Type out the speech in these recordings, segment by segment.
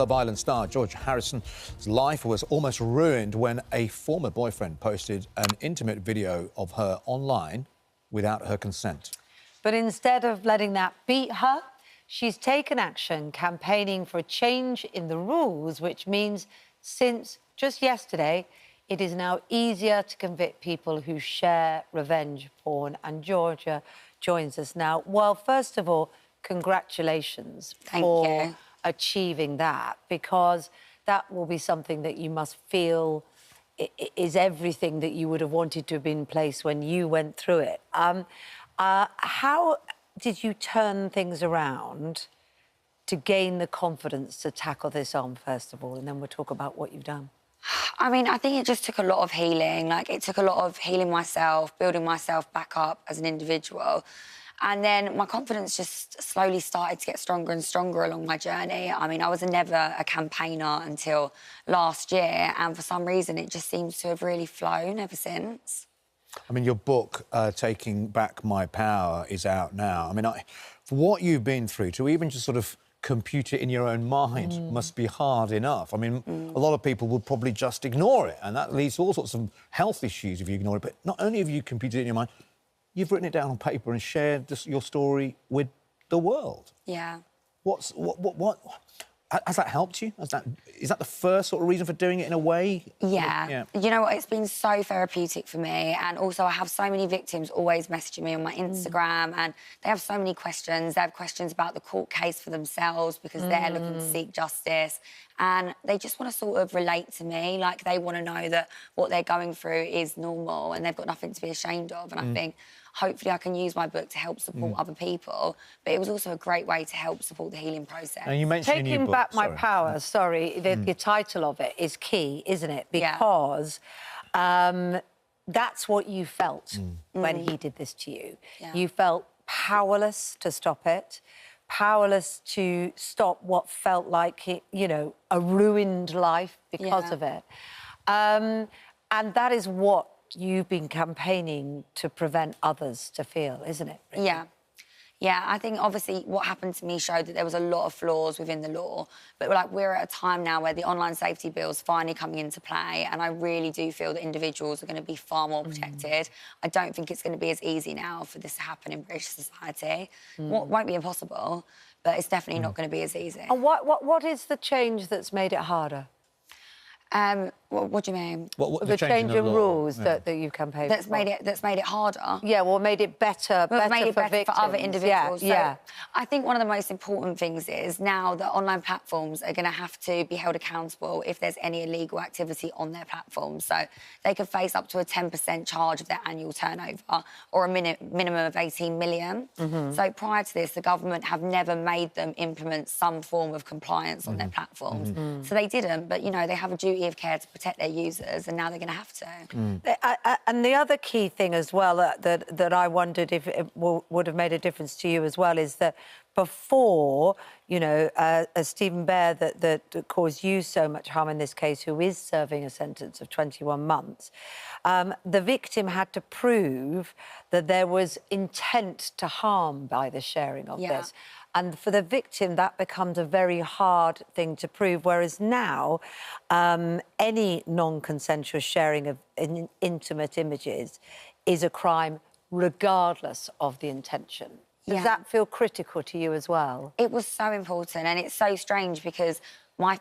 Love Island star George Harrison's life was almost ruined when a former boyfriend posted an intimate video of her online without her consent. But instead of letting that beat her, she's taken action campaigning for a change in the rules, which means since just yesterday, it is now easier to convict people who share revenge porn. And Georgia joins us now. Well, first of all, congratulations for achieving that, because that will be something that you must feel is everything that you would have wanted to have been in place when you went through it. How did you turn things around to gain the confidence to tackle this on, first of all, and then we'll talk about what you've done? I mean, I think it just took a lot of healing. Like, it took a lot of healing myself, building myself back up as an individual. And then my confidence just slowly started to get stronger and stronger along my journey. I mean, I was never a campaigner until last year, and for some reason it just seems to have really flown ever since. I mean, your book, Taking Back My Power, is out now. I mean, for what you've been through, to even just sort of compute it in your own mind must be hard enough. I mean, a lot of people would probably just ignore it, and that leads to all sorts of health issues if you ignore it. But not only have you computed it in your mind, you've written it down on paper and shared your story with the world. Yeah. What has that helped you? Is that the first sort of reason for doing it in a way? Yeah. You know what? It's been so therapeutic for me, and also I have so many victims always messaging me on my Instagram, and they have so many questions. They have questions about the court case for themselves because they're looking to seek justice, and they just want to sort of relate to me. Like, they want to know that what they're going through is normal and they've got nothing to be ashamed of. And I think hopefully I can use my book to help support other people, but it was also a great way to help support the healing process. And you mentioned in your book, Taking Back My Power, the title of it is key, isn't it? Because that's what you felt when he did this to you. Yeah. You felt powerless to stop it, powerless to stop what felt like, you know, a ruined life because of it. And that is what you've been campaigning to prevent others to feel, isn't it, Ricky? Yeah. Yeah, I think obviously what happened to me showed that there was a lot of flaws within the law, but we're at a time now where the online safety bill is finally coming into play, and I really do feel that individuals are going to be far more protected. I don't think it's going to be as easy now for this to happen in British society. Won't be impossible, but it's definitely not going to be as easy. And what is the change that's made it harder? What do you mean? The change in rules that you campaigned that's made it harder. Yeah, well, made it better. Made it better for other individuals. Yeah. So I think one of the most important things is now that online platforms are going to have to be held accountable if there's any illegal activity on their platforms. So they could face up to a 10% charge of their annual turnover, or a minimum of 18 million. So prior to this, the government have never made them implement some form of compliance on their platforms. So they didn't, but, you know, they have a duty of care to protect their users, and now they're going to have to. And the other key thing as well that I wondered if it would have made a difference to you as well is that before, you know, Stephen Bear that caused you so much harm in this case, who is serving a sentence of 21 months, the victim had to prove that there was intent to harm by the sharing of this. And for the victim, that becomes a very hard thing to prove, whereas now any non-consensual sharing of intimate images is a crime regardless of the intention. Does that feel critical to you as well? It was so important, and it's so strange because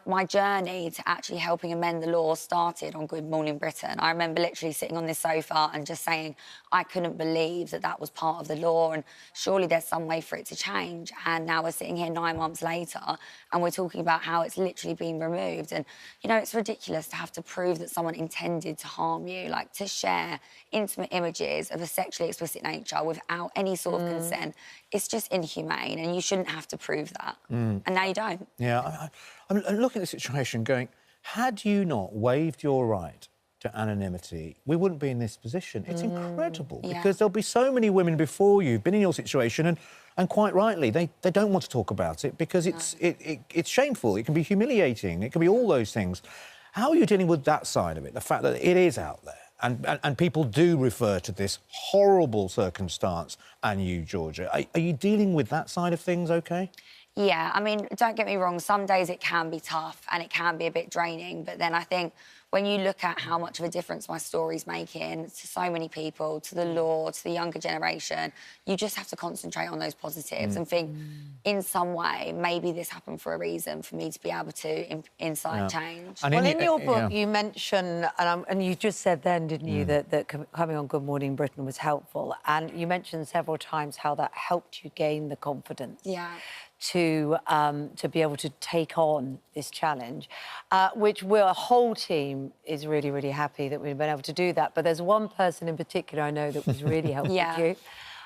my journey to actually helping amend the law started on Good Morning Britain. I remember literally sitting on this sofa and just saying I couldn't believe that was part of the law, and surely there's some way for it to change. And now we're sitting here 9 months later and we're talking about how it's literally been removed. And, you know, it's ridiculous to have to prove that someone intended to harm you, like to share intimate images of a sexually explicit nature without any sort of consent. It's just inhumane, and you shouldn't have to prove that. And now you don't. Yeah, I'm looking at the situation going, had you not waived your right to anonymity, we wouldn't be in this position. It's incredible, because there'll be so many women before you who've been in your situation, and quite rightly, they don't want to talk about it because it's shameful, it can be humiliating, it can be all those things. How are you dealing with that side of it, the fact that it is out there? And people do refer to this horrible circumstance and you, Georgia. Are you dealing with that side of things OK? Yeah, I mean, don't get me wrong, some days it can be tough and it can be a bit draining, but then I think when you look at how much of a difference my story's making to so many people, to the law, to the younger generation, you just have to concentrate on those positives and think, in some way, maybe this happened for a reason, for me to be able to incite change. And well, in your book, you mention, and you just said then, didn't you, that coming on Good Morning Britain was helpful, and you mentioned several times how that helped you gain the confidence. Yeah. To be able to take on this challenge, which our whole team is really, really happy that we've been able to do that. But there's one person in particular I know that was really helpful you,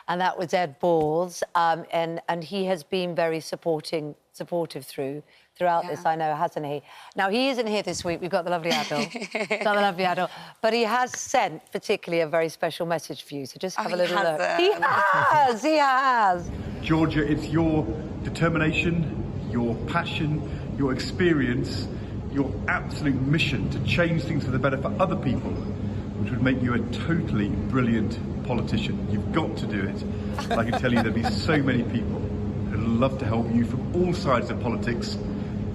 and that was Ed Balls, and he has been very supportive throughout this, I know, hasn't he? Now, he isn't here this week. We've got the lovely Adol. Got the lovely Adol. But he has sent particularly a very special message for you, so just have a little look. He has! He has! Georgia, it's your determination, your passion, your experience, your absolute mission to change things for the better for other people, which would make you a totally brilliant politician. You've got to do it. And I can tell you there'll be so many people who'd love to help you from all sides of politics.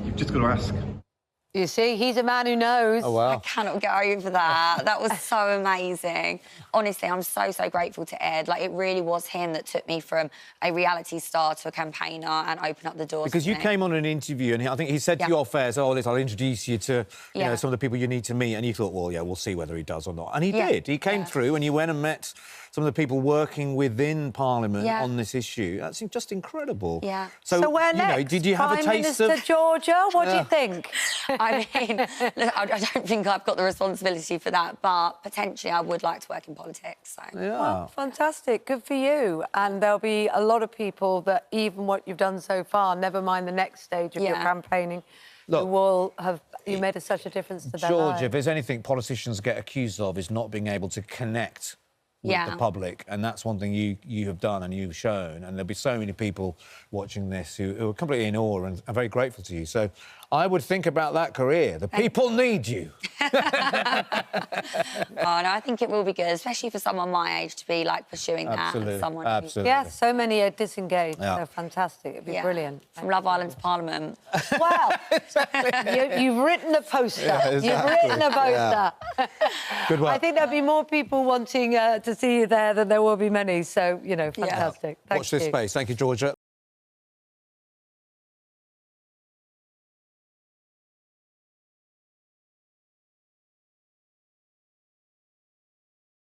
You've just got to ask. You see, he's a man who knows. Oh, wow. I cannot get over that. That was so amazing. Honestly, I'm so, so grateful to Ed. Like, it really was him that took me from a reality star to a campaigner and opened up the doors. Because you came on an interview and I think he said to you off air, so, I'll introduce you to you know, some of the people you need to meet, and you thought, well, yeah, we'll see whether he does or not. And he did. He came through and you went and met some of the people working within Parliament on this issue. That's just incredible. Yeah. So where next? Know, did you have Prime a taste Minister of... Georgia? What do you think? I mean, look, I don't think I've got the responsibility for that, but potentially I would like to work in politics. So. Yeah. Well, fantastic. Good for you. And there'll be a lot of people that even what you've done so far, never mind the next stage of your campaigning, Look, who will have... You made such a difference to their lives. Georgia, if there's anything politicians get accused of is not being able to connect with the public, and that's one thing you have done and you've shown, and there'll be so many people watching this who are completely in awe and are very grateful to you. So I would think about that career. The people need you. Oh, no, I think it will be good, especially for someone my age to be, like, pursuing that. Someone Absolutely. Yes, so many are disengaged. So fantastic. It'd be brilliant. From Love Island to Parliament. Well, you've written a poster. You've written a poster. Good work. I think there'll be more people wanting to see you there than there will be many. So, you know, fantastic. Thank Watch this space. Thank you, Georgia.